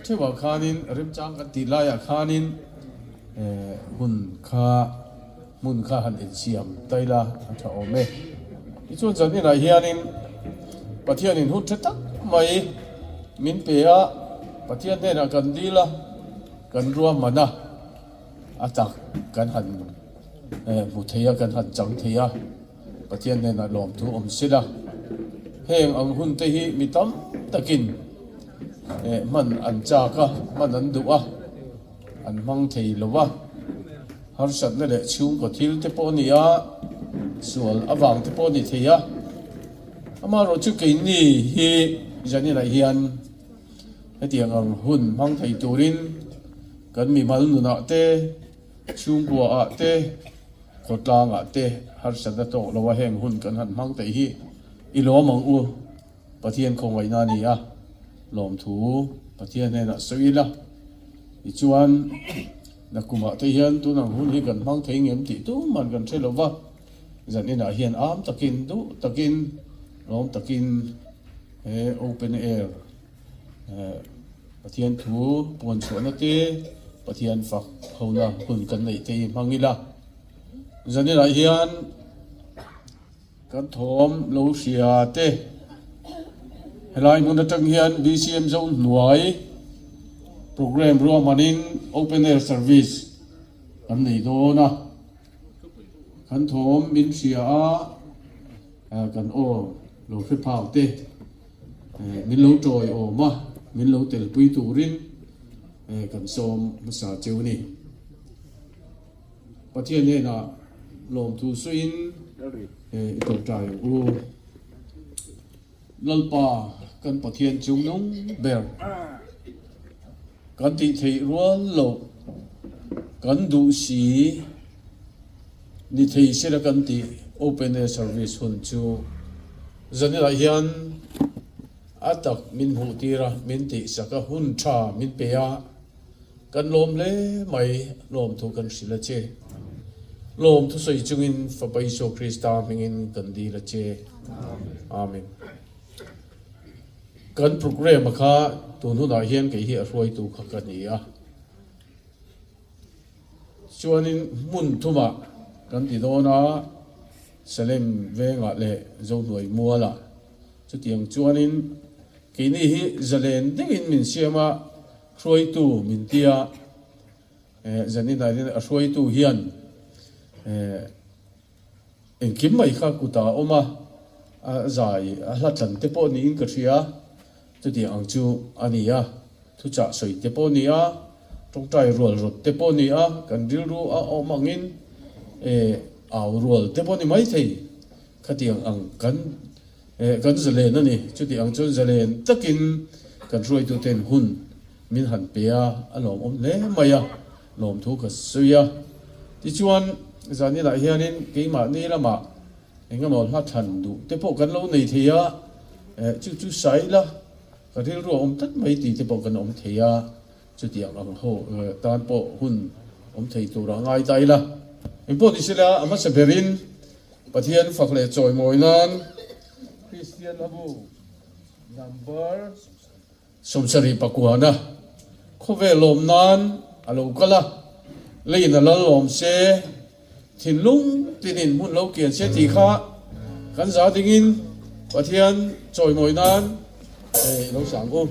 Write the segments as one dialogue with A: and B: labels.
A: thế vào khanin rim chang kan ti la ya khanin hun kha mun kha han in siam taila tha ome I chu chan ni na hianin pathianin hun thetak mai min pe a pathian ne na kan dila kan ruam mana atak kan han mu theya kan han chang theya pathian ne na lom thu om sila heng ang hun te hi mitam takin man an cha ka man an du a an mang thei lowa har sat na le chung ko thil te po ni a sual awang te po ni theya ama ro chu ke ni hi jani la hian hetiang ang hun mang thei turin kan mi mal nu na te chung bua a te khotlang a te har sat na to lowa heng hun kan han mang thei hi I lo mang u pathian khong wai na ni a lom thu pathian ne na soila I chuan na kuma te hian tu nang hun hi kan mang thei ngem ti tu man kan thelowa zan ina hian am takin du takin lom takin open air pathian thu pon chona te pathian fak hola hun kan nei te mangila zan ina hian kan thom lo sia te helai mun atang hian BCM zone nuai program ro manin open air service kan nei do na kan thom min sia a kan o lo phe phau te min lo troi o ma min lo tel pui turin kan som sa cheu ni pathian ne na lom thu suin ito tayo lalpa kan pathian chung nung ber kan ti thei rual lo kan du si ni thei sira kan ti open air service hun chu zanila hian atak min hu tira min ti saka hun tha min peya kan lom le mai lom thu kan sila che lom thu soi chungin fa paiso krista mingin kan di la che amen kan program kha tu nu na hian ke hi a roi tu kha kan ni a chuanin mun thuma kan ti do na salem venga le zo noi muala chu tiang chuanin ke ni hi zalen dingin min siama roi tu min tia zanin na a roi tu hian en kim mai kha kuta oma a zai a hlatlan te po ni in ka thia chu ti ang chu ania thu cha soi te po ni a tong tai rol rot te po ni a kan dil ru a omangin aw rol te po ni mai thei khatiang ang kan zalen ani chu ti ang chu zalen takin kan roi tu ten hun min han pea alom om le maya lom thu ka suya ti chuan zani la hianin keima ni lama engamol ha than du te po kan lo nei thia chu sai la ka ril ro om tat mai ti te po kan om thia chu tiang ang ho tan po hun om thei tu ra ngai tai la impo ni sila ama se berin pathian fakle choi moinan Christian abu number somsari pakuana khove lom nan alo kala leina la lom se thin lung tinin mun lo kian se ti kha kan za dingin pathian choi moi nan lo sang um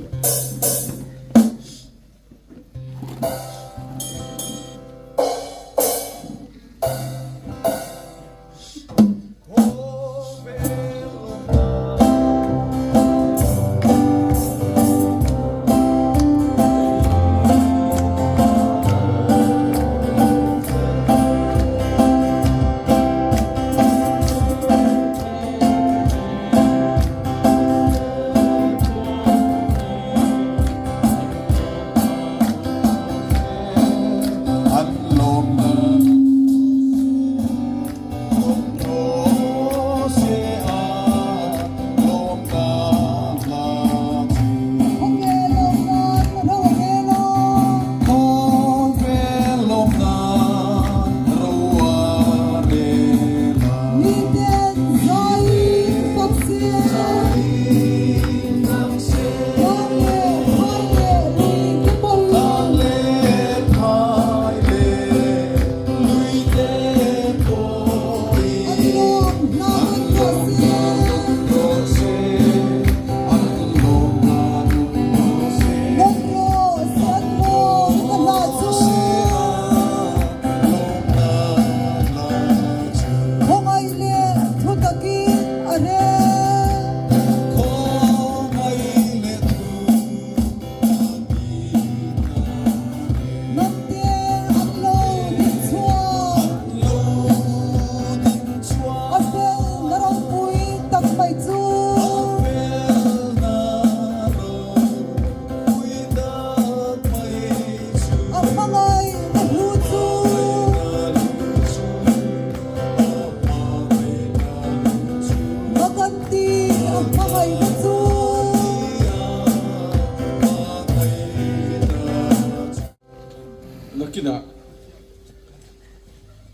A: kina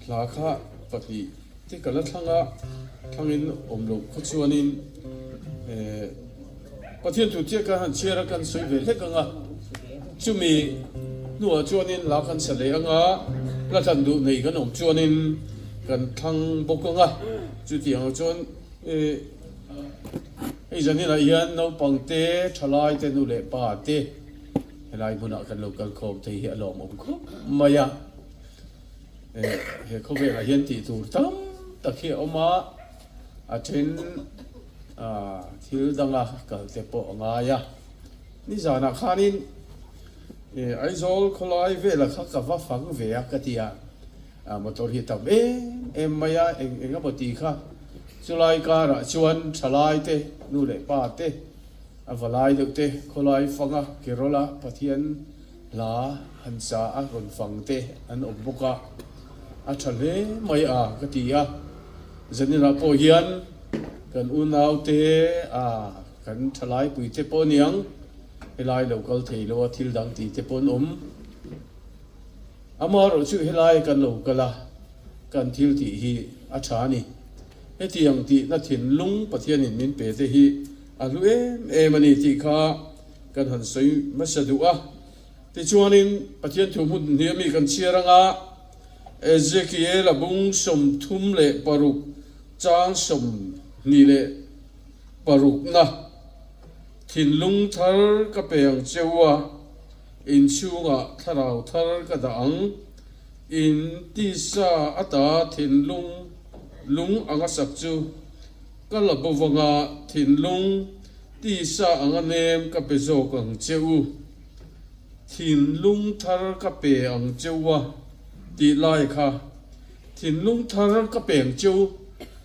A: la kha pati ti kala thanga thangin omlo khuchuanin pathian tu tia ka han chera kan soi ve le kanga chumi nuwa chuanin la kan sale anga la than du nei kan om chuanin kan thang bokanga chu tiang chuan ei jani la yan no pangte thalai te nu le pa te helai buna kan local khom te hi alom om kho maya he kho ve la hian ti tur tam takhi oma a then thil danga kal te po anga ya ni zana khanin aizol kholai ve la kha ka va phang ve a katia motor hi tam em maya enga boti kha chulai ka ra chuan thalai te nu le pa te avalai duk te kholai phanga kerola pathian la hansa a ron phang te an obuka a thale mai a katia zanina po hian kan unau te kan thalai pui te po niang helai local theilo thil dang ti te pon amar chu helai kan lokala kan thil ti hi a thani etiang ti na thin lung pathian in min pe te hi alu emani ti kha kan han soi masadu a ti chuanin pathian thu mun niami kan chiaranga Ezekiel abung som thum le paruk chang som ni le paruk na thin lung thar ka peng chewa in chunga tharau thar ka dang in ti sa ata thin lung anga sak chu kala bowanga thin lung ti sa anga nem ka pe zo kang cheu thin lung thar ka pe ang chewa ti lai kha thin lung thar ka peng cheu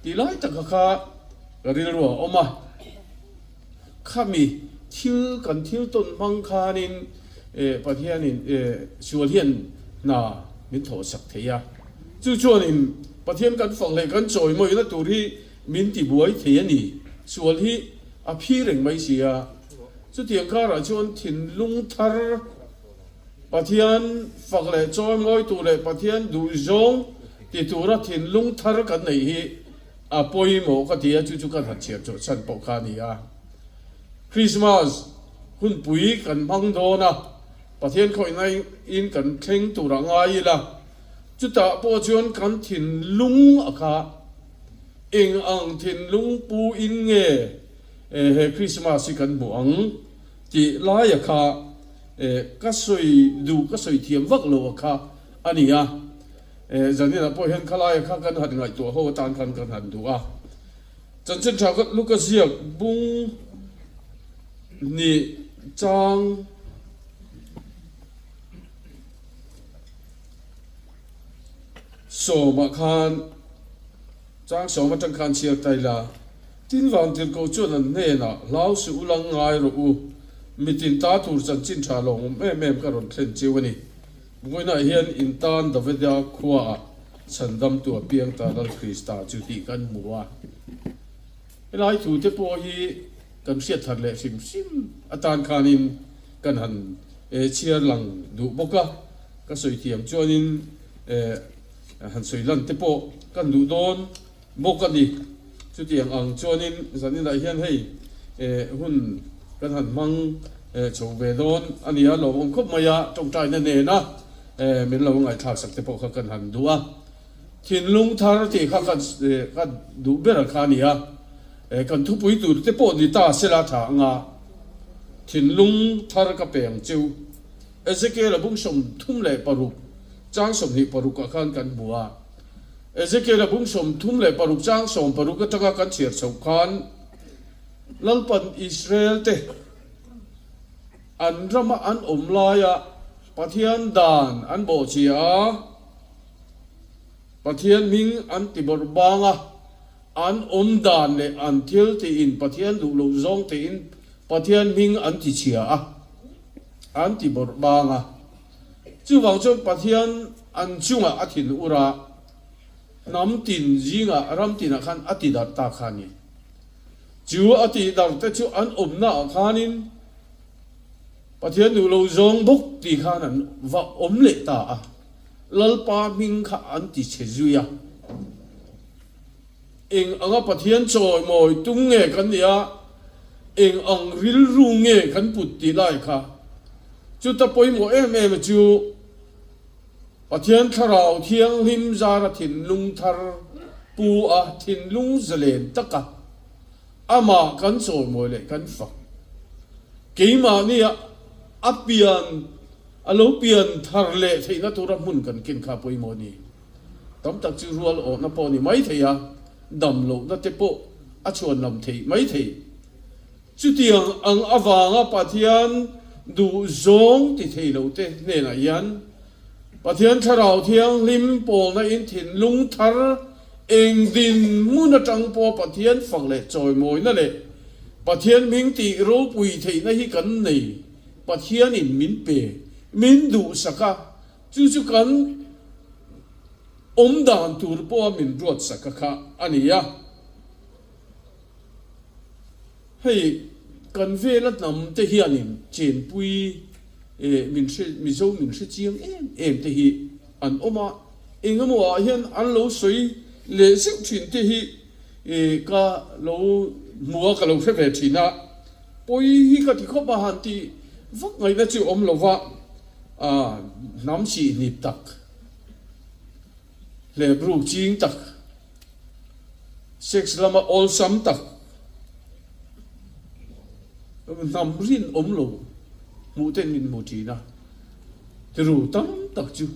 A: ti lai ta kha ril ro oma khami thil kan thil ton mang khanin pathianin sualhian na min tho sak theya chu chuanin pathian kan phang le kan choi moi na turi min ti buai theiani sual hi a phi reng mai sia chu tiang kha ra chuan thin lung thar pathian phang le choi moi tu le pathian du zong ti tura thin lung thar kan nei hi a poi mo ka tia chu kan hat chiam chu chan po kha ni a Christmas hun pui kan mang do na pathian khoi nai in kan thleng tu ra ngai la chu ta po chuan kan thin lung akha eng ang thin lung pu in nge he Christmas kan buang ti lai akha ka soi thiam vak lo akha ania zanina po hen khalai kha kan hat ngai tu ho tan kan han du a chan chen tha ka Lucas yak bung ni chang so ma khan chang so ma tang khan chiak tai la tin wang til ko chuan an ne na lau su ulang ngai ro u mitin ta tur chan chin tha long em ka ron thlen chiwani ngoina hian in tan da vedia khuwa chandam tu piang ta dal krista chu ti kan muwa elai thu te po hi kan siat thar le sim atan khanin kan han chiar lang du boka ka soi thiam chuanin han soi lan te po kan du don boka ni chu tiang ang chuanin zanin la hian hei hun kan han mang chou ve don ania lo ong khop maya tong tai na ne na min lo ngai thak sak te po kha kan han du a thin lung thar ti kha kan du ber kha nia kan thu pui tu te po ni ta sela tha nga thin lung thar ka peng cheu Ezekiel abung som thum le paruk chang som ni paruk ka khan kan bua Ezekiel abung som thum le paruk chang som paruk ka taka kan chiar chau khan lalpan Israel te an rama an omlaya pathian dan an bo chia pathian ming an tibor banga an dan le an thil ti in pathian du lo zong ti in pathian ming an ti chia an ti bor banga chu wang chu pathian an chunga athin ura nam tin jinga ram tin khan ati dar ta khani chu ati dar te chu an na khanin pathian du lo zong buk ti khanan va le ta lalpa ming kha an ti chezuya eng anga pathian choi moi tung nge kan nia eng ang ril ru nge kan put ti lai kha chu ta poi mo em chu pathian tharau thiang lim zara thin lung thar pu a thin lung zalen taka ama kan choi moi le kan fa keima nia apian alo pian thar le theina tura mun kan kin kha poi mo ni tam tak chu rual o na po ni mai theya dam lo na te po a chuan lam thei mai thei chu tiang ang awanga pathian du zong ti thei lo te ne na yan pathian tharau thiang lim pol na in thin lung thar eng din mun atang po pathian phang le choi moi na le pathian ming ti ro pui thei na hi kan nei pathian in min pe min du saka chu chu kan dan tur po min ruat saka kha ania hei kan ve la nam te hianin chen pui min zo min chiang em te hi an oma engamo a hian an lo soi le sik thin te hi ka lo mua ka lo fe ve thina poi hi ka ti kho ba han ti vak ngai na chu om lo wa nam si nip tak le bru ching tak sex lama all sam tak nam rin om lo mu ten min mu thi na ru tam tak chu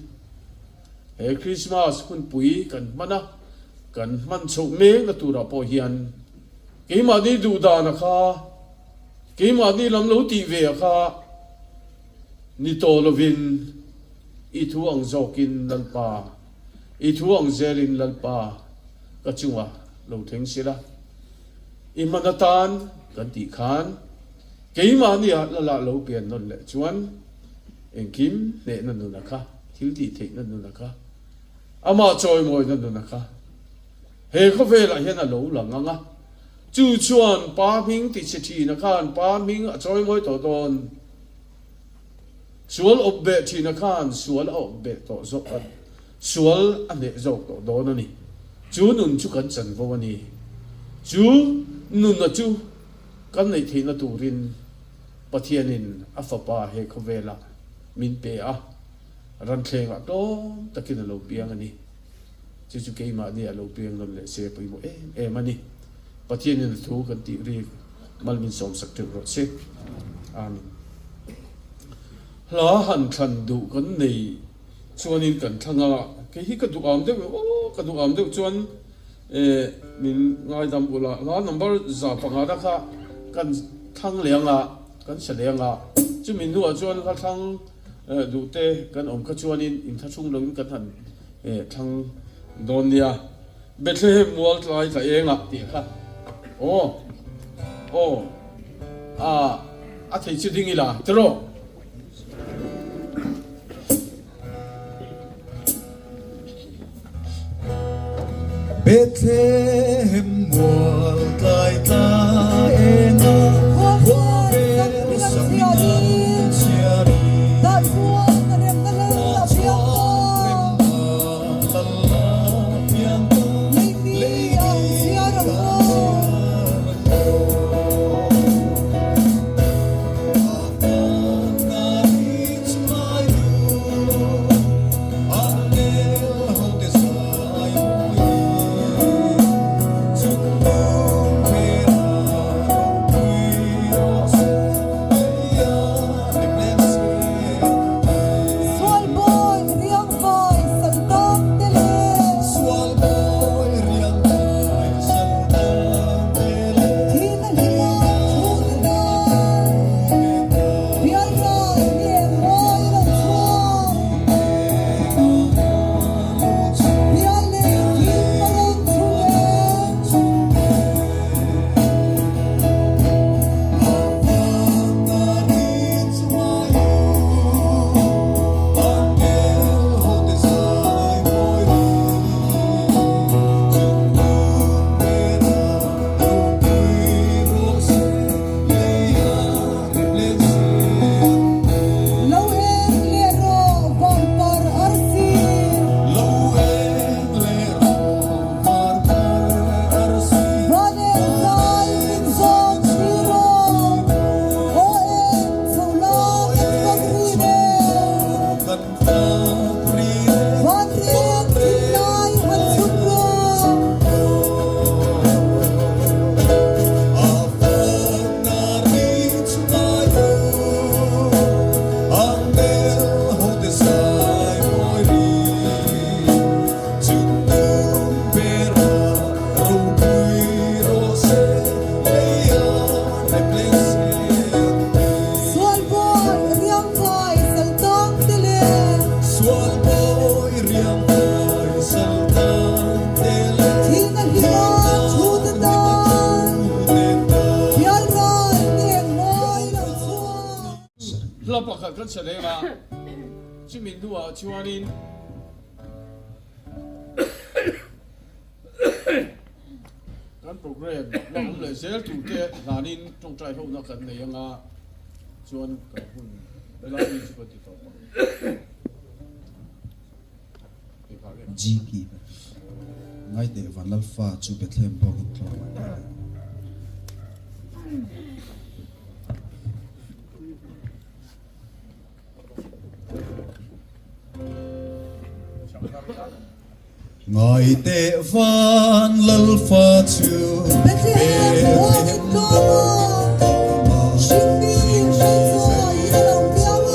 A: he Christmas kun pui kan mana kan man chok me na tu ra po hian ke ma ni du da na kha ke ma ni lam lo ti ve kha ni to lovin I thu ang zokin lalpa I thu ang zelin lalpa ka chunga lo theng sila I manatan kan ti khan keima ni la la lo pian non le chuan eng kim ne na nu na kha thil ti thei na nu na kha ama choi moi na nu na kha he kho ve la hian a lo la nga chu chuan pa ming ti che thi na khan pa ming a choi moi to don sual obbe thi na khan sual obbe to zo at sual ane zo to don ani chu nun chu kan chan vo ani chu nun na chu kan nei thi na turin pathianin afapa he khovela min pe a ran thlenga to takin lo piang ani chu chu keima ni lo piang non le se pui mo mani pathianin thu kan ti ri malmin som sak tu ro se amen la han than du kan nei chuanin kan thanga ke hi ka du am de ka du am de chuan min ngai dam ula nga number za panga da kha kan thang lenga kan salenga chu min nu a chuan ka thang du te kan om kha chuanin in tha chung lom kan han thang don nia Bethlehem wal tlai ta enga ti kha a thei chu ding ila tro
B: Bethlehem wal tlai ta enga
A: kan se le la chi min du a chuanin kan program long le sel tu te lanin trong trai ho na kan nei anga chuan ka hun la ni chu pa ti to
B: GP ngay để van alpha chu Bethlehem bo in tlo ngay để van alpha chu Bethlehem bo in tlo xin đi xin cho ý lòng tiếng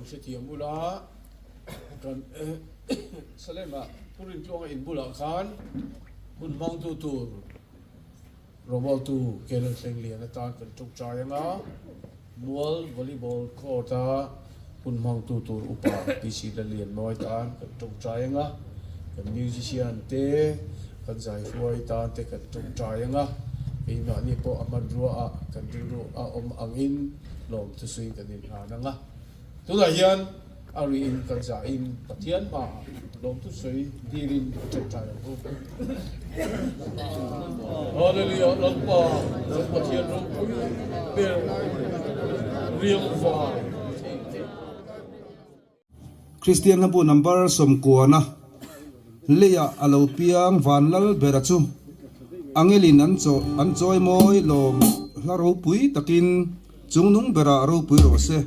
A: se thiam bula kan salema purin chuang in bula khan hun mong tu tu robot tu kelen seng lian tan kan tuk chayanga mual volleyball court a hun mong tu tu upa pc la lian noi tan kan tuk chayanga kan musician te kan zai huai tan te kan tuk chayanga ina ni po aman ruwa a kan ru a angin lom tu sui kan in hananga tu la hian ari in kan za in pathian ma lom tu sui dirin tuk chayang ru hallelujah lampa pathian ru ber riang fa
C: Christian nabu number som kuana leya alopiang vanlal berachu angelin an choi moi lom la ro pui takin chungnung bera ro pui ro se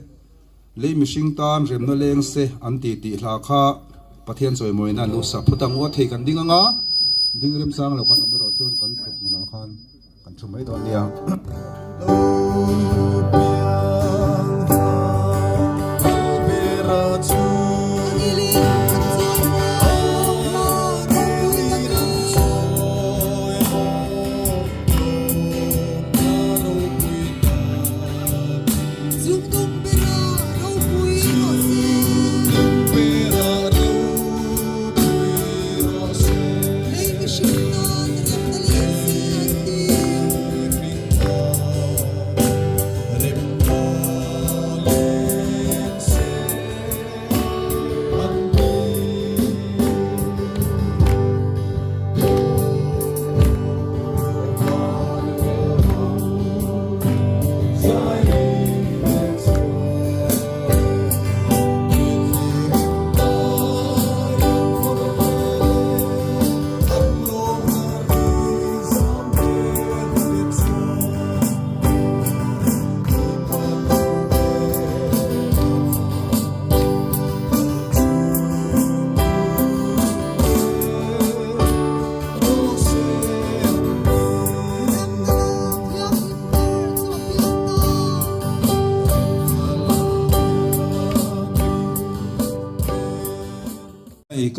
C: le mishing tan rem no leng se an ti ti hla kha pathian choi moi na lu sa phutang wa thei kan dinganga dingrem sang lo khan amero chon kan thuk muna khan kan thumai don dia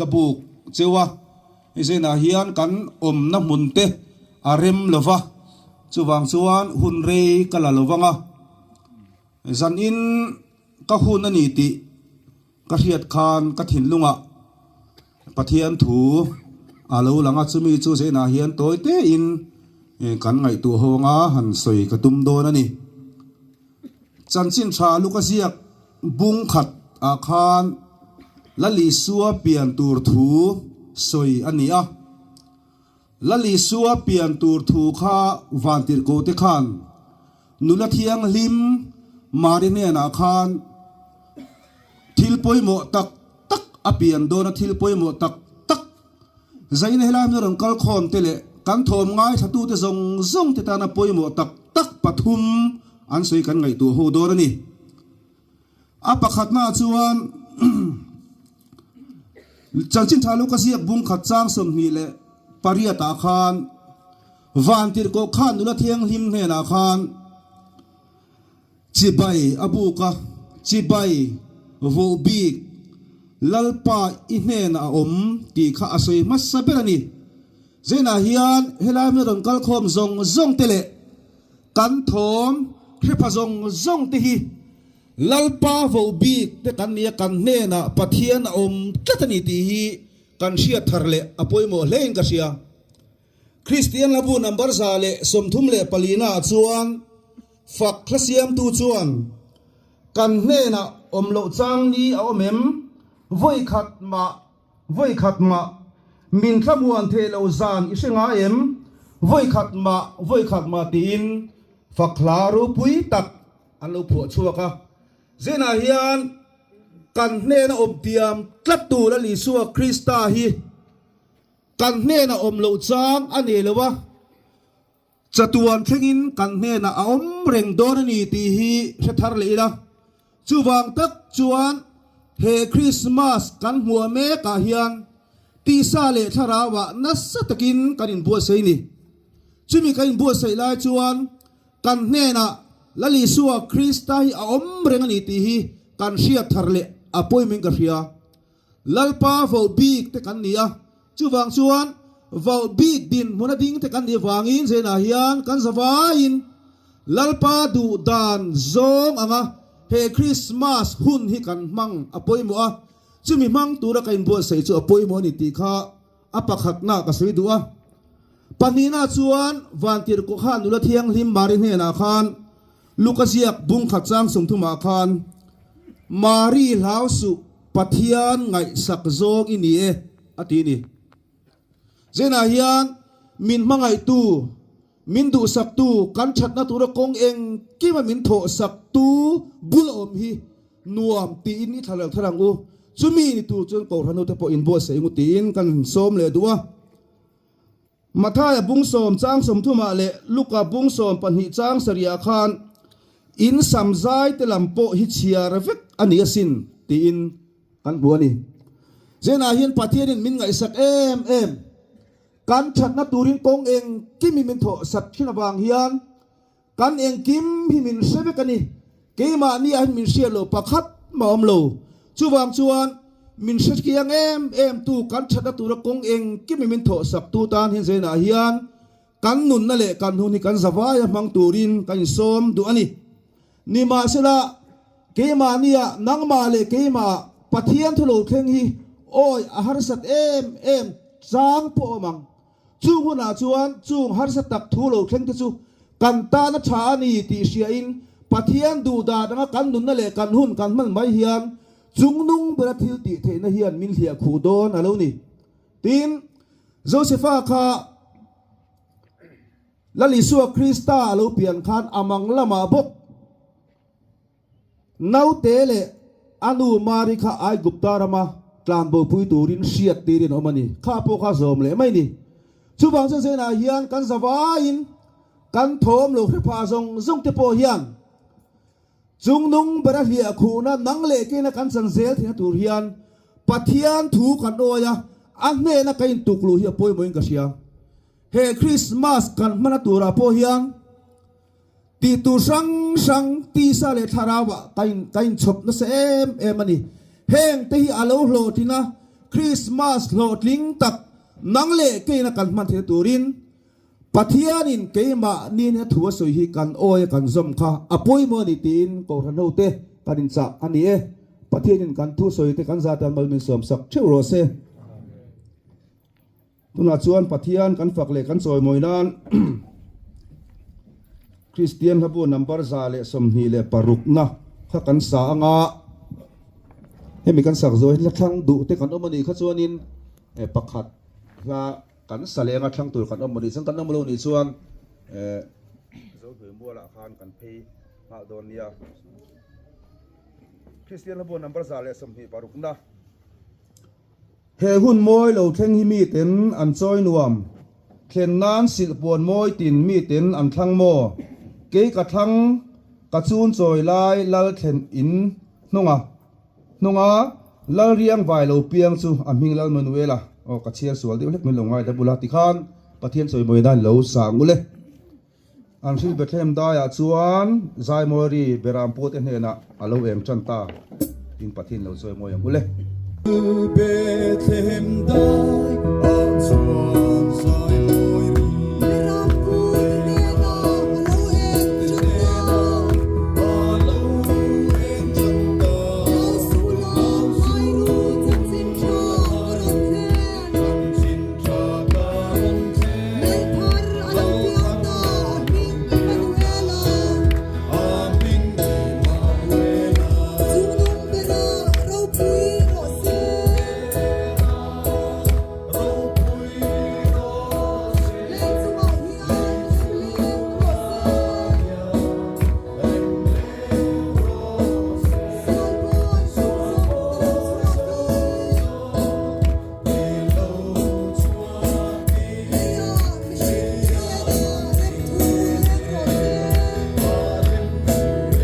C: kabuk chewa izena hian kan om na munte arem lova chuwang chuan hun rei kala lovanga zan in ka hun ani ti ka hiat khan ka thin lunga pathian thu alo langa chumi chu zena hian toite in kan ngai tu honga han soi ka tum don ani chanchin tha lukasiak bung khat a khan lali suwa pian tur thu soi ania lali suwa pian tur thu kha vantir ko te khan nula thiang lim marine na khan thil poimo tak tak apian do na thil poimo tak tak zain helam no rang kal khom tele kan thom ngai thatu te zong zong te ta na poimo tak tak pathum an soi kan ngai tu ho do ni apakhat na chuan chanchin thalu ka siak bung khat chang som mi le paria ta khan vantir ko khan nula thiang him he na khan chibai abuka chibai vo big lalpa ihne na om ti kha asoi masaberani zena hian helam ron kal khom zong zong tele kan thom khrepa zong zong te hi lalpa vo big te kan nia kan ne na pathian om tlatani ti hi kan sia tharle apoimo hlein ka sia Christian labu number zale somthum le palina chuan fak khlasiam tu chuan kan ne na om lo chang ni a omem voi khat ma min thamuan the lo zan isenga em voi khat ma tin faklaru pui tak alo phu chuaka zena hian kan ne na om tiam tlat tu la li suwa krista hi kan ne na om lo chang ani lewa chatuan thengin kan ne na om reng don ni ti hi thar le ila chuwang tak chuan he Christmas kan hua me ka hian ti sa le tharawa nasatakin kanin bua sei ni chumi kain bua sei lai chuan kan ne na lali suwa krista hi a om reng ani ti hi kan sia tharle appointment ka ria lalpa vo big te kan nia chuwang chuan vo big din mona ding te kan ni wangin zena hian kan zawain lalpa du dan zong anga he Christmas hun hi kan mang appointment a chumi mang tura kain bua sei chu appointment ni ti kha apakhat na ka sui duwa panina chuan vantir ko khan nula thiang lim marin he na khan lukasiak bung khat chang sum thuma khan mari lausu pathian ngai sak zong ini e atini zena hian min mangai tu min du sak tu kan that na tu ra kong eng kima min tho sak tu bul om hi nuam ti in ni thalak tharang u chumi ni tu chon ko ranu te po in bo se ngu tin kan som le duwa mathaya bung som chang som thuma le luka bung som panhi chang saria khan in samzai te lampo hi chiar vek ani asin ti in kan buani zena hian pathianin min ngai sak em kan that na turin kong eng kimi min tho sat khina wang hian kan eng kim hi min sebe kani keima ni a min sia lo pakhat ma om lo chuwang chuan min set kiang em tu kan that na tur kong eng kimi min tho sak tu tan hin zena hian kan nun na le kan hun ni kan zawaya mang turin kan som du ani ni ma sela keima nia nangma le keima pathian thulo thleng hi oi a har sat em chang po mang chung huna chuan chung har sat tak thulo thleng te chu kan ta na tha ani ti sia in pathian du da danga kan nun na le kan hun kan man mai hian chung nung bera thil ti the na hian min hlia khu don alo ni tin Josepha kha lali suwa krista alo pian khan amang lama bok nau tele anu mari kha ai gupta rama tlan bo pui turin siat tirin omani kha po kha zom le mai ni chuwang se na hian kan zawain kan thom lo pha zong zong te po hian chung nung bara hlia khu na nang le ke na kan san zel thina tur hian pathian thu kan oya an ne na kain tuklu hi poi moin ka sia he Christmas kan mana tura po hian ti tu sang ti sa le tharawa kain chop na se em ani heng te hi alo hlo tina คริสต์มาสโหลดลิงตักนังเล่เกนักันมันเทตูรินปะเทียนินเกมานี่เนี่ยถัวสุยฮิกันโอยกันซอมค่ะอปุยโมนิตินโกรันโนเตกันอินซาอันนี้ปะเทียนินกันทุสุยเตกันซาตันบัลมินสอมสักเชื่อโรเซตุนาชวนปะเทียนกันฝักเล็กกันซอยมวยนั้น คริสเตียนครับผู้นำปาร์ซาเลสมนีเลปารุกนะข้ากันสางะให้มีกันสักโซยละครั้งดุแต่กันอมันนี่ข้าชวนินปักขัดละกันสเลงะครั้งตัวกันอมันนี่ซึ่งกันอมันโลนี่ชวนโซเผือบัวละคานกันพีมาโดนียคริสเตียนครับผู้นำปาร์ซาเลสมนีปารุกนะเฮหุ่นมวยเราเท่งฮิมีเต็นอันซอยนวมเข็นนานสิปวนมวยตินมีเต็นอันทั้งโมเกยกระทั่งกระซูนซอยลายลาเข็นอินนงะลาเรียงไวเราเปียงซูอามิงลาเมนเวล่ะโอ้กระเชียร์สวนที่เล็กมันลงไงแต่บุราติคานประเทศซอยมวยได้เราสางกุเลยอันซิลเบเทมได้อาชวนไซมอรีเบรามพูดเอ็นเฮนะอาลูเอ็มจันตาอินประเทศเราซอยมวยกุเลย
B: Bethlehem dai ansuan sai moiri
D: Hãy subscribe cho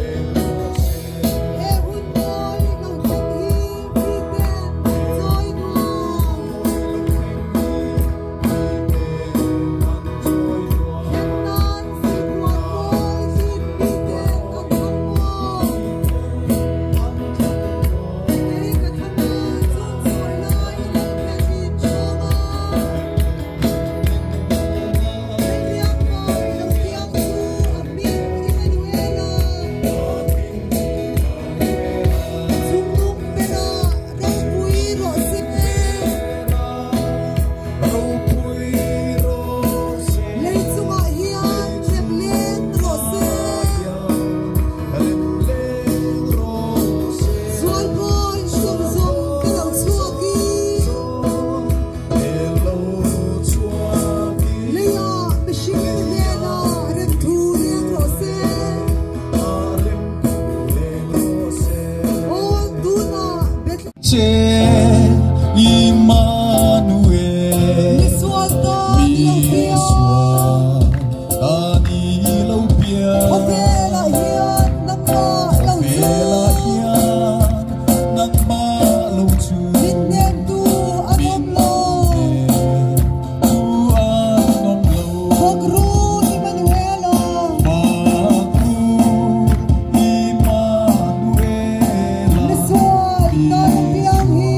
D: kênh Ghiền Mì Gõ để không bỏ lỡ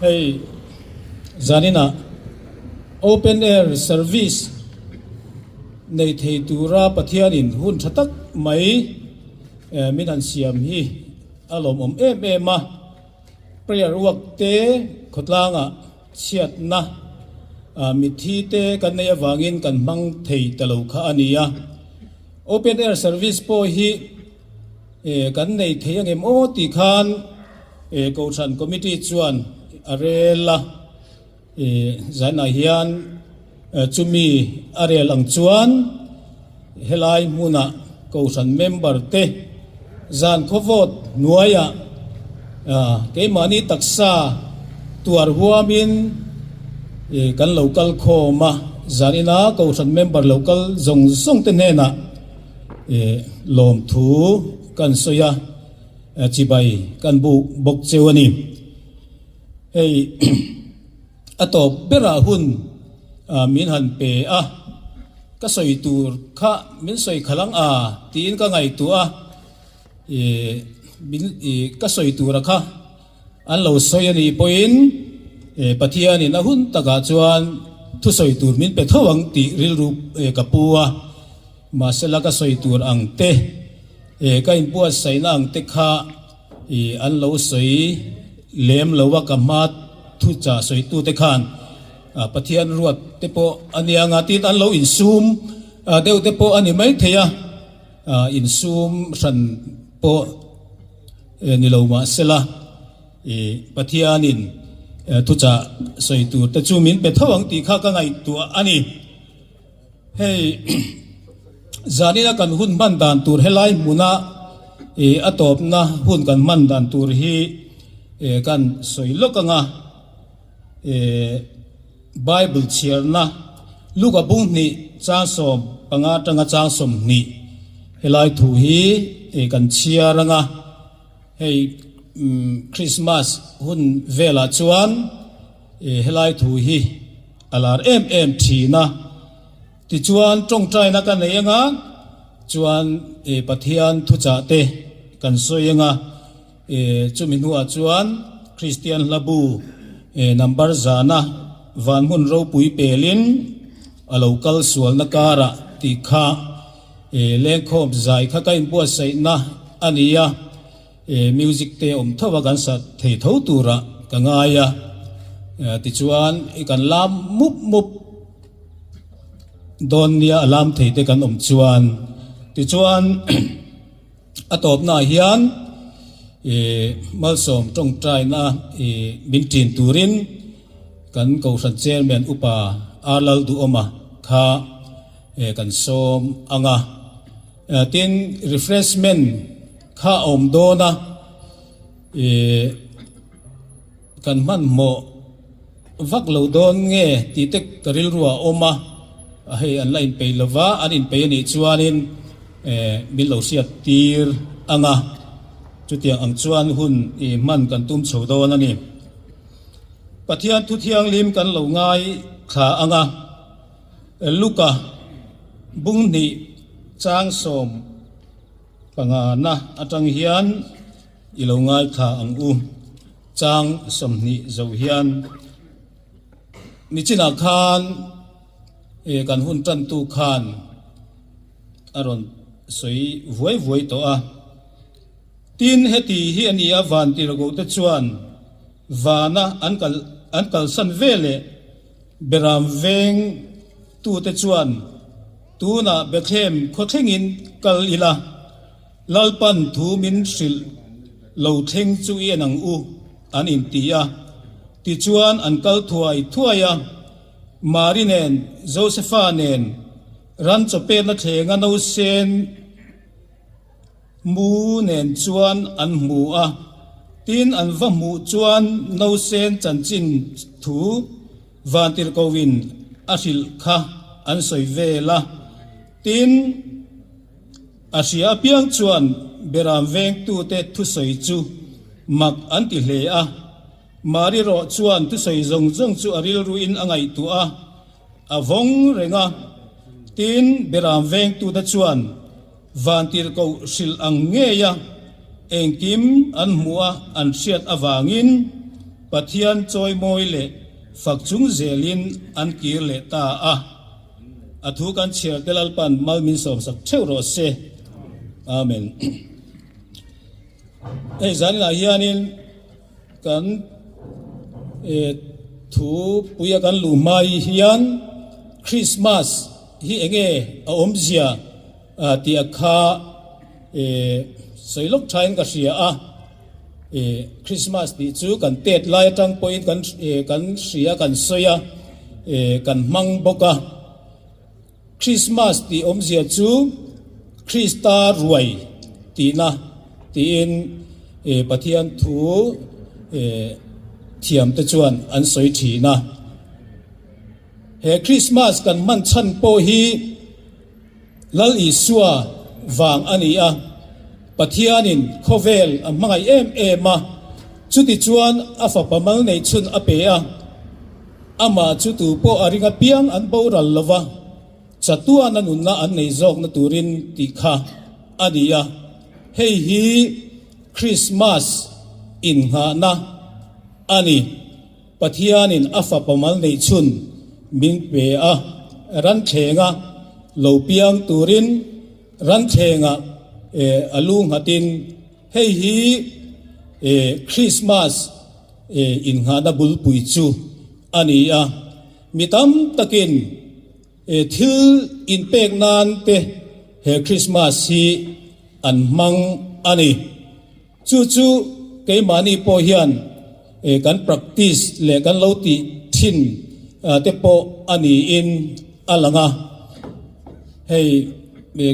D: hey zanina open air service nei thei tura pathian in hun thatak mai min an siam hi alom em ma prayer work te khotlanga chiat na mi thi te kan nei awangin kan mang thei talo kha ania open air service po hi kan nei thei angem o ti khan ko than committee chuan arela zaina hian chumi arel ang chuan helai muna ko than member te zan khovot nuaya ke mani taksa tuar huamin kan local khoma zanina ko than member local zong zong te nena lom thu kan soya chibai kan bu bok chewani hey atop bera hun min han pe ka soi tur kha min soi khalang tin ka ngai tu ka soi tur kha an lo soi ani poin pathian in hun taka chuan thu soi tur min pe thawang ti ril rup kapua masala ka soi tur ang te ka in puat saina ang te kha an lo soi lem lowa kamat thu cha soi tu te khan pathian ruat te po anianga tit an lo in sum deu te po ani mai theya in sum ran po ni lo ma sela pathian in thu cha soi tu te chu min pe thawang ti kha ka ngai tu ani hey zanina kan hun man dan tur helai muna atop na hun kan man dan tur hi kan soi lokanga Bible chirna luka bung ni chang som panga tanga chang som ni helai thu hi kan chiaranga hey Christmas hun vela chuan helai thu hi alar em thina ti chuan tong trai na kan leanga chuan pathian thu cha te kan soyenga chumin huwa chuan Christian labu number zana van mun ro pui pelin a local sual na kara ti kha lengkhom zai kha kain pu sai na ania music te thawa kan sa thei tho tura ka ngaya ti chuan kan lam mup don nia alam thei te kan chuan ti chuan atop na hian malsom tong trai na bin tin turin kan ko san chairman upa alal du oma kha kan som anga tin refreshment kha dona kan man mo vak lo don nge ti tek karil ruwa oma hay an lain pe lova an in pe ni chuanin bil lo siat tir anga chutiang ang chuan hun man kan tum chodon ani pathian thu thiang lim kan lo ngai kha anga luka bung ni chang som pangana atang hian ilo ngai kha ang chang som ni zo hian ni china khan kan hun tan tu khan aron soi voi to tin heti hi ania van ti ro te chuan vana ankal san vele beram veng tu te chuan tu na bekhem khothengin kal ila lalpan thu min sil lo theng chu yanang an in tia ti chuan ankal thuaya marinen josephanen ran chope na thenga no sen mu nen chuan an mu tin an va mu chuan no sen chanchin thu vantir kowin asil kha an soi vela tin asia piang chuan beram veng tu te thu soi chu mak an ti hle mari ro chuan tu soi zong chu aril ruin angai tu avong renga tin beram veng tu da chuan vantir ko sil ang ngeya engkim an mua an siat awangin pathian choi moi le fak chung zelin an kir le ta a athu kan cher telal pan mal min som sak theu ro se amen ei zan la hianin kan thu puya kan lu mai hian Christmas hi enge a omzia ti akha soilok thain ka ria a Christmas ti chu kan tet lai tang point kan ria kan soya kan mang boka Christmas ti omzia chu Krista ruai ti na ti in pathian thu thiam te chuan an soi thi na he Christmas kan man chan po hi lal isua wang ani a pathianin khovel amangai em a chuti chuan afa pamal nei chun ape a ama chutu po aringa piang an bo ral lova chatua nanun na an nei jok na turin ti kha adia hei hi Christmas in ha na ani pathianin afa pamal nei chun min pe a ran thenga lo piang turin ran thenga alung hatin hei hi Christmas in ha na bul pui chu ani a mitam takin thil in pek nan te he Christmas hi an mang ani chu chu ke mani po hian kan practice le kan lo ti thin te po ani in alanga hei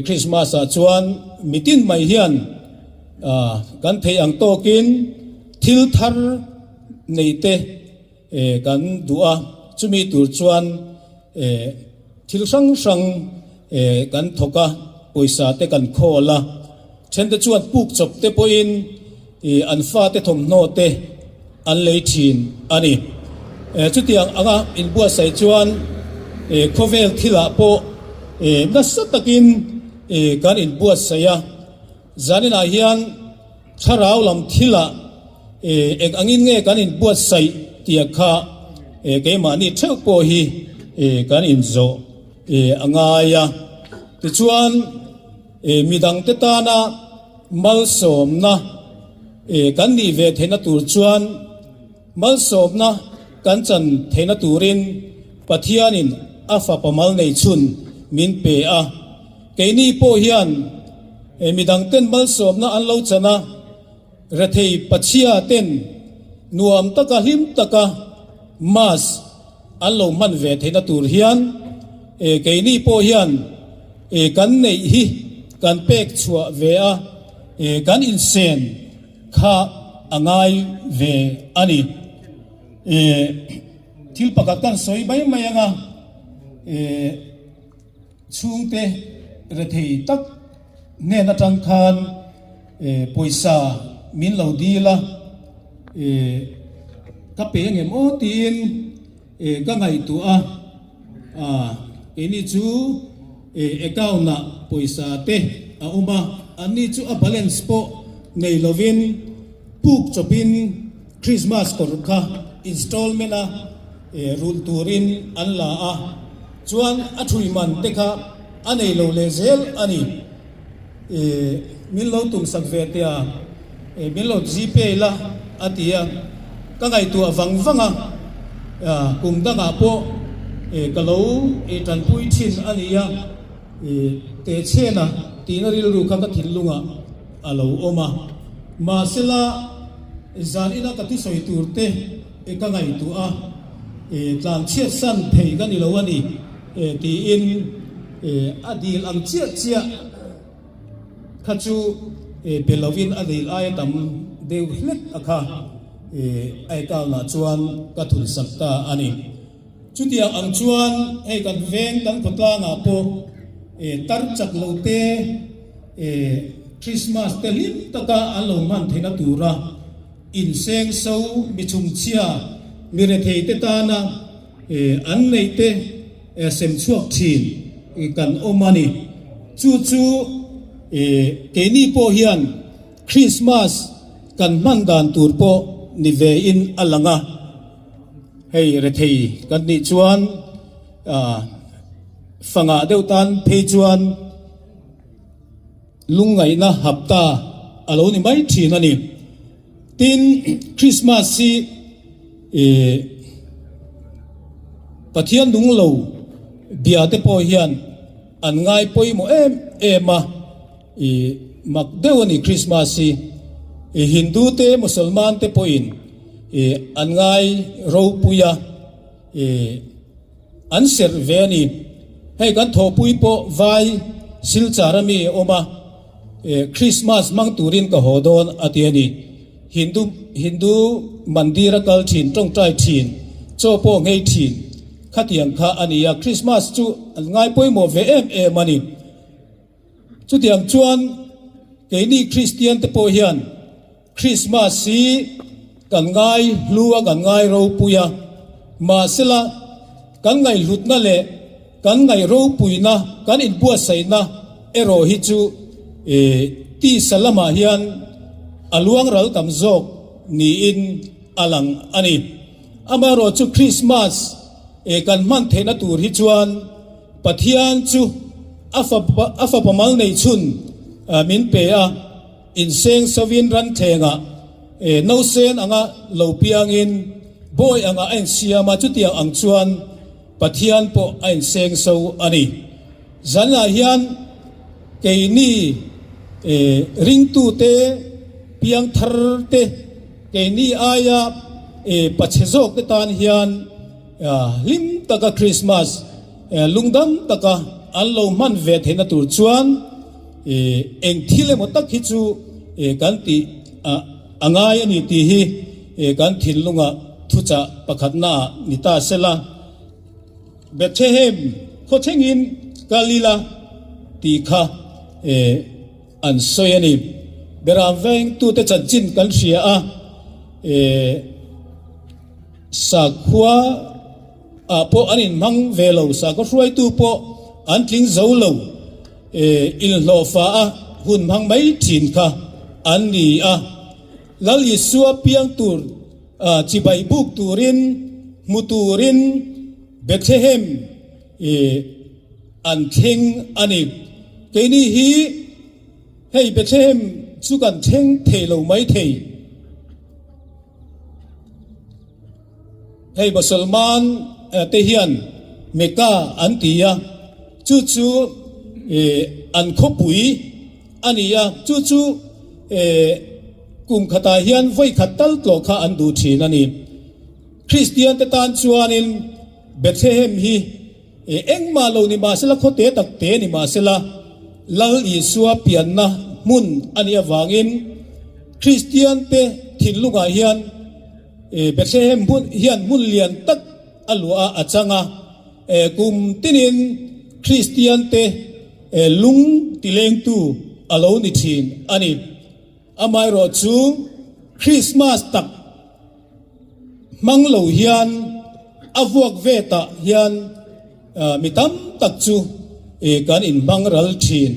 D: Christmas a chuan mitin mai hian kan thei ang tokin thil thar nei te kan dua chumi tur chuan thil sang sang kan thoka poisa te kan khola chen te chuan puk chop te po in an fa te thom no te an lei thin ani chutiang anga in bua sai chuan khovel thila po na satakin kan in bua saya zanina hian tharau lam thila ek angin nge kan in bua sai tia kha ke mani theu po hi kan in zo angaya ti chuan midang te ta na mal som na kan ni ve thena tur chuan mal som na kan chan thena turin pathianin afa pamal nei chun min pe a keini po hian midang ten mal som na an lo chana rathei pachia ten nuam taka him taka mas an lo man ve thena tur hian keini po hian kan nei hi kan pek chua ve a kan in sen kha angai ve ani thil pakatan soi bai mayanga chungte rathei tak ne na tang khan poisa min lo dila ka pe nge mo tin ka ngai tu a ini chu account na poisa te a uma ani chu a balance po nei lovin puk chopin Christmas kor kha installment a rule turin an la a chuan a thui man te kha anei lo le zel ani min lo tum sak ve te a min lo gp la atia ka ngai tu awang wanga kum danga po kalo tan pui thin ania te chena tina ril ru kha ka thilunga alo oma ma sela zan ina ka ti soi turte ka ngai tu a tlang chiat san thei kan ilo ani ti in adil ang chia khachu pelovin adil ai tam deu hlet akha ai ka na chuan ka thul sakta ani chutia ang chuan ei kan veng kan khotla nga po tar chak lote Christmas te lim taka alo man thena tura in seng so mi chung chia mi re thei te ta na an nei te sem chuak thin kan omani chu ke ni po hian Christmas kan man dan tur po ni ve in alanga hei re thei kan ni chuan fanga deuh tan phei chuan lungai na hapta alo ni mai thin ani tin Christmas si pathian dung lo bia te po hian an ngai poi mo em mak deuh ani Christmas si Hindu te Musalman te po in an ngai ro puya an ser ve ani hei kan tho pui po vai silcharami oma Christmas mang turin ka hodon atiani Hindu mandira kal thin tong trai thin cho po ngei thin khatiang kha ania Christmas chu ngai poi mo ve em ani chu tiang chuan ke ni Christian te po hian Christmas si kan ngai lua kan ngai ro puya ma sela kan ngai lut na le kan ngai ro puina kan in bua sai na ero hi chu ti salama hian aluang ral tam zok ni in alang ani amaro chu Christmas kan man thena tur hi chuan pathian chu afa pamal nei chun min pe a in seng savin ran thenga no sen anga lo piang in boy anga en siama chu tiang ang chuan pathian po en seng so ani zanla hian keini ring tu te piang thar te keini aya pachezok te tan hian lim taka Christmas lungdam taka allo man ve thena tur chuan eng thile mo tak hi chu kan ti angai ani ti hi kan thilunga thucha pakhatna nita sela Bethlehem khothengin Galila ti kha an soyani beram veng tu te chin kan ria a sakwa po anin mang velo sa ko ruai tu po an tling zo lo il lo fa a hun mang mai thin kha an ni a lal yisua piang tur chi bai buk turin muturin Bethlehem an theng ani keini hi hei Bethlehem chu kan theng thei lo mai thei hei Musalman te hian Mecca an tia chu an khopui ania chu kum khata hian voi khatal tlo kha an du thin ani Christian te tan chuanin Bethlehem hi engma lo ni ma sela khote tak te ni ma sela lal Yesua pian na mun ania wangin Christian te thinlunga hian Bethlehem hian mun lian tak alua achanga kum tinin Christian te lung tileng tu alo ni thin ani amai ro chu Christmas tak manglo hian avuak veta hian mitam tak chu kan in mangral thin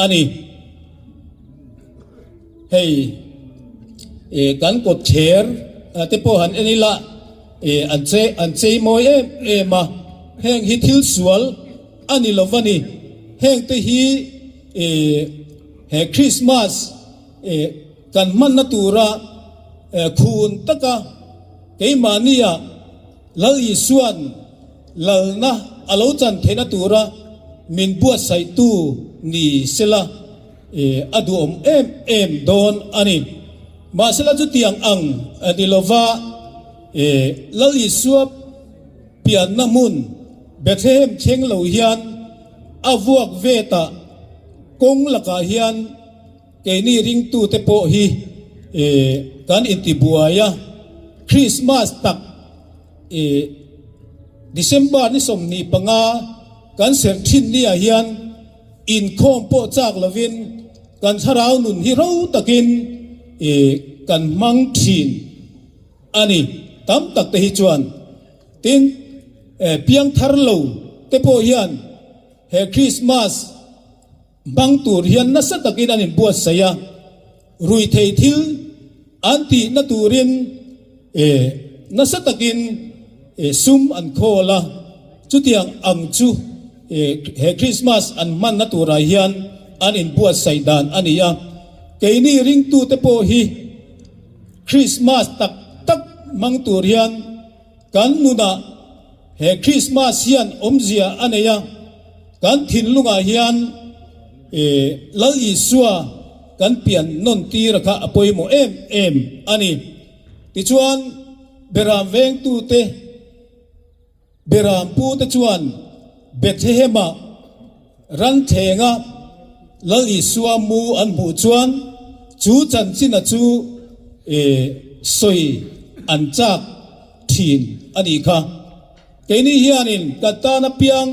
D: ani hei kan ko ther te po han enila an che moi ma heng hi thil sual ani lovani heng te hi he Christmas kan man na tura khun taka keimania lal Yisuan lal na alo chan thena tura min bua sai tu ni sela adu em don ani ma sela chu tiang ang adilova lal Yisua pian na mun Bethlehem cheng lo hian avuak veta kong laka hian keini ring tu te po hi kan intibuaya Christmas tak December ni som ni panga kan ser thin ni a hian in khom po chak lovin kan tharau nun hi ro takin kan mang thin ani tam tak te hi chuan tin piang thar lo te po hian he Christmas bang tur hian na sa takin anin buat saya rui thei thil anti na turin nasatakin sum an khola chu tiang ang chu he Christmas an man na tura hian an in buat saidan ania keini ring tu te po hi Christmas tak tak mang tur hian kan muna he Christmas hian omzia aneya kan thin lunga hian lal isua kan pian non tira kha apoi mo em ani ti chuan beram veng tu te beram pu te chuan Bethlehem ran thenga lal isua mu an bu chuan chu chan china chu soi an chak thin ani kha keini hianin katana piang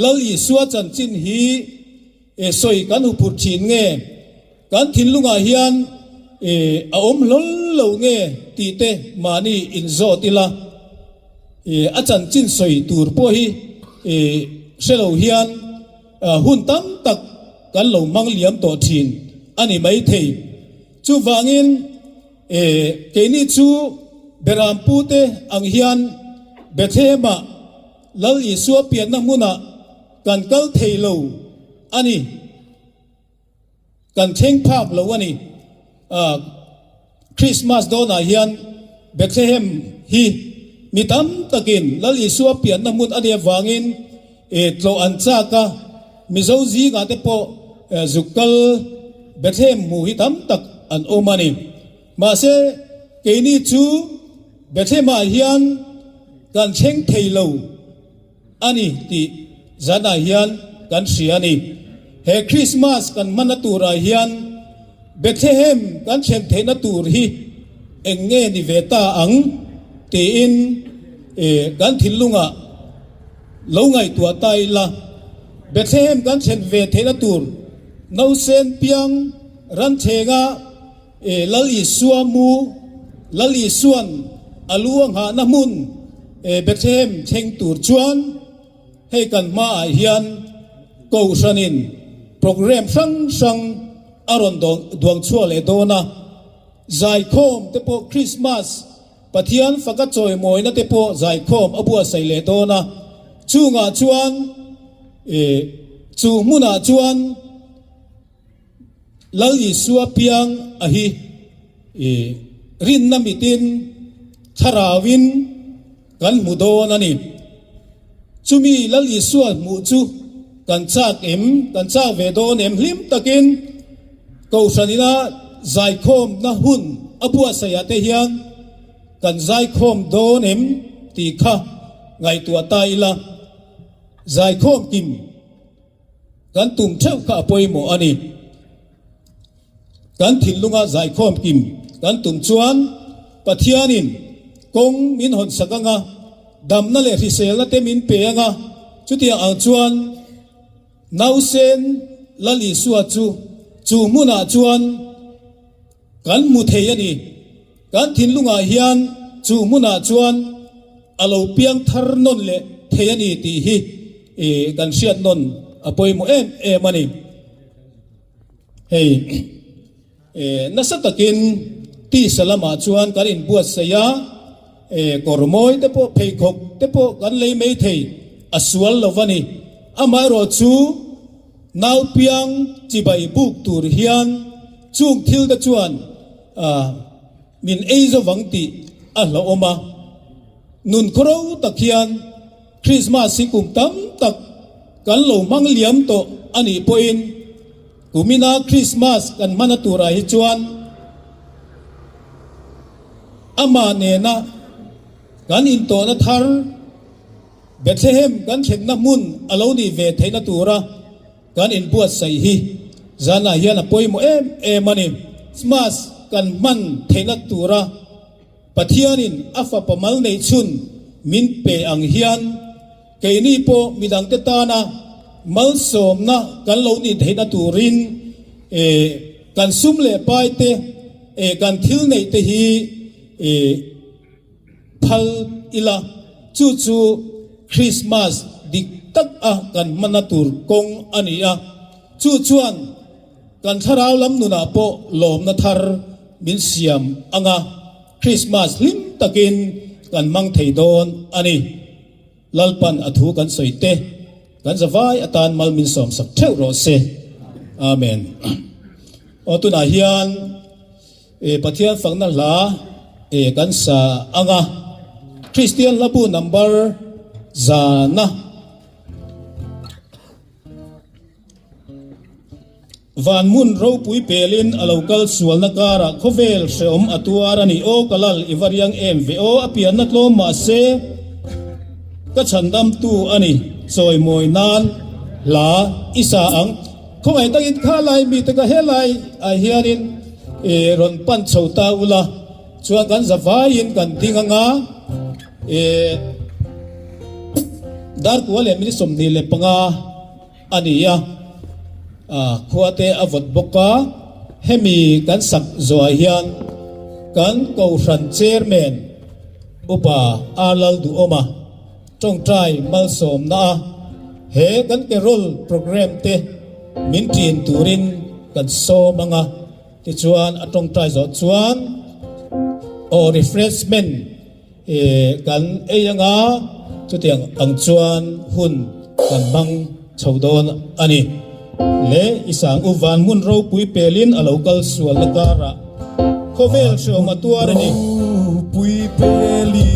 D: lal isua chan chin hi soi kan upur thin nge kan thin lunga hian a om lol lo nge ti te mani in zo tila a chan chin soi tur po hi selo hian hun tam tak kan lo mang liam to thin ani mai thei chu wangin keini chu beram pu te ang hian Bethlehem lal isua pian na muna kan kal thei lo ani kan theng phak lo ani Christmas do na hian Bethlehem hi mitam takin lal isua pian na mun ani wangin tlo an cha ka mizo zi ga te po zukal Bethlehem mu hi tam tak an omani ma se keini chu Bethlehem hian kan theng thei lo ani ti zana hian kan siani he Christmas kan manatura hian Bethlehem kan theng thei na tur hi enge ni veta ang te in kan thilunga lo ngai tua tai la Bethlehem kan chen ve thei na tur no sen piang ran thenga lali suamu lali suan aluang ha na mun Bethlehem theng tur chuan hei kan ma hian ko sanin program sang aron duang chua le dona zai khom te po Christmas pathian faka choi moi na te po zai khom abua sai le dona chunga chuan chu muna chuan lali suwa piang ahi rin na mitin tharawin kan mudon ani chumi lali suwa mu chu kan chak kan chak ve don hlim takin ko sanina zai khom na hun abua saya te hian kan zai khom don ti kha ngai tua tai la zai khom kim kan tum theu kha poi mo ani kan thin lunga zai khom kim kan tum chuan pathianin kong min hon sakanga dam na le risel na te min pe anga chutia ang chuan nausen lali suwa chu muna chuan kan mu thei ani kan thin lunga hian chu muna chuan alo piang thar non le thei ani ti hi kan siat non apoi mo em ani hei nasatakin ti salama chuan kan in buat saya kormoi te po pheikok te po kan lei mei thei aswal lovani amai ro chu nau piang chibai buk tur hian chung thil da chuan min eizo wangti a lo oma nun khoro takhian Christmas sikum tam tak kan lo mang liam to ani poin kumina Christmas kan manatura hi chuan ama ne na kan in to na thar Bethlehem kan thek na mun alo ni ve theina tura kan in buat sai hi zana hian a poimo em ani smas kan man theina tura pathianin afa pamal nei chun min pe ang hian keini po midang te ta na mal som na kan lo ni theina turin kan sum le pai te kan thil nei te hi phal ila chu Christmas dik tak a kan manatur kong ania chu chuan kan tharau lam nuna po lom na thar min siam anga Christmas lim takin kan mang thei don ani lalpan athu kan soite kan zawai atan malmin som sak theu ro se amen o tu na hian pathian fangna la kan sa anga Christian labu number zana van mun ro pui pelin a local sual na kara khovel seom atuara ni o kalal ivariang mvo apian na tlo ma se ka chandam tu ani choi moi nan la isa ang khongai takin khalai mi te ka helai a hianin ron pan chota ula chuan kan zawai in kan dinganga dar kuale mi somni le panga ania khuate avot boka hemi kan sak zo hian kan ko ran chairman upa alal du oma trong trai mal som na he kan ke role program te min tin turin kan so manga ti chuan atong trai zo chuan o refreshment kan eyanga chutiang ang chuan hun kan bang chaudon ani le isang uvan mun ro pui pelin a local sual la kara khovel sho matuara ni
B: pui peli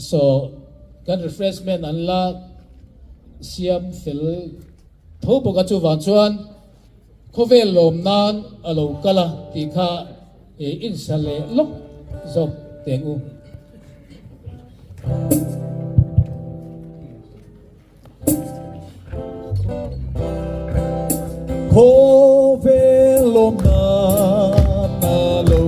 D: so kan refreshment an la siam fel tho boka chu wan chuan khovel lom nan alo kala ti kha in sale lok zop tengu
B: khovel lom nan alo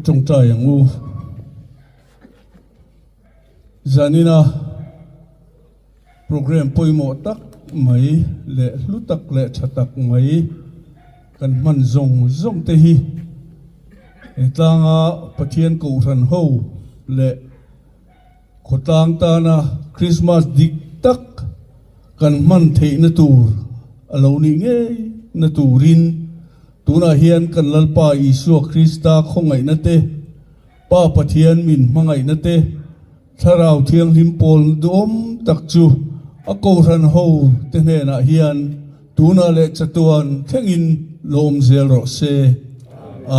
E: trong trời ngu zanina program poi mo tak mai le lutak le chatak mai kan man zong te hi etanga pathian ko ran ho le khotang ta na Christmas dik tak kan man the na tur alo ni nge na turin tuna hian kan lalpa Isu Krista khongai na te pa pathian min mangai na te tharau thiang lim pol dom tak chu a ko ran ho te ne na hian tuna le chatuan thengin lom zel ro se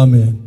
E: amen.